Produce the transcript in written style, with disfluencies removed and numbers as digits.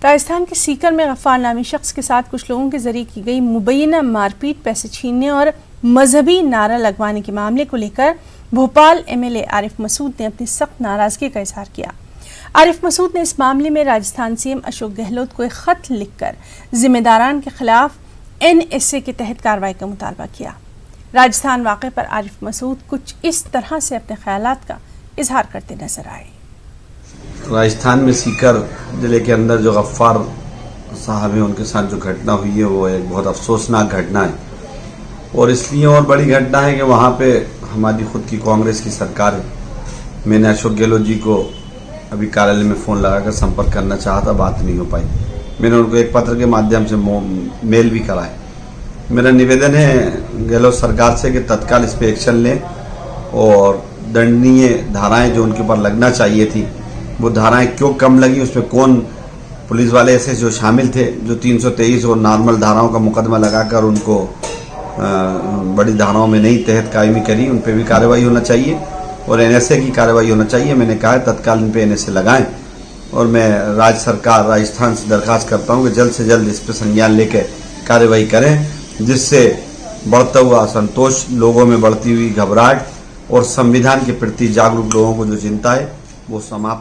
राजस्थान के सीकर में गफ्फार नामी शख्स के साथ कुछ लोगों के जरिए की गई मुबैना मारपीट, पैसे छीनने और मजहबी नारा लगवाने के मामले को लेकर भोपाल एमएलए आरिफ मसूद ने अपनी सख्त नाराजगी का इजहार किया। आरिफ मसूद ने इस मामले में राजस्थान सीएम अशोक गहलोत को एक खत लिखकर जिम्मेदारान के खिलाफ NSA के तहत कार्रवाई का मुतालबा किया। राजस्थान वाक़े पर आरिफ मसूद कुछ इस तरह से अपने ख्यालात का इजहार करते नजर आए। राजस्थान में सीकर जिले के अंदर जो गफ्फार साहब हैं उनके साथ जो घटना हुई है वो एक बहुत अफसोसनाक घटना है, और इसलिए और बड़ी घटना है कि वहाँ पे हमारी खुद की कांग्रेस की सरकार है। मैंने अशोक गहलोत जी को अभी कार्यालय में फ़ोन लगाकर संपर्क करना चाहा था, बात नहीं हो पाई। मैंने उनको एक पत्र के माध्यम से मेल भी करा है। मेरा निवेदन है गहलोत सरकार से कि तत्काल इस पर एक्शन लें और दंडनीय धाराएं जो उनके ऊपर लगना चाहिए थी वो धाराएं क्यों कम लगी, उसमें कौन पुलिस वाले ऐसे जो शामिल थे जो 323 और नॉर्मल धाराओं का मुकदमा लगाकर उनको बड़ी धाराओं में नहीं तहत कायमी करी, उन पर भी कार्रवाई होना चाहिए और NSA की कार्रवाई होना चाहिए। मैंने कहा है तत्काल इन पे NSA लगाएं, और मैं राज्य सरकार राजस्थान से दरख्वास्त करता हूं कि जल्द से जल्द इस पर संज्ञान लेकर कार्रवाई करें, जिससे बढ़ता हुआ असंतोष, लोगों में बढ़ती हुई घबराहट और संविधान के प्रति जागरूक लोगों को जो चिंता है वो समाप्त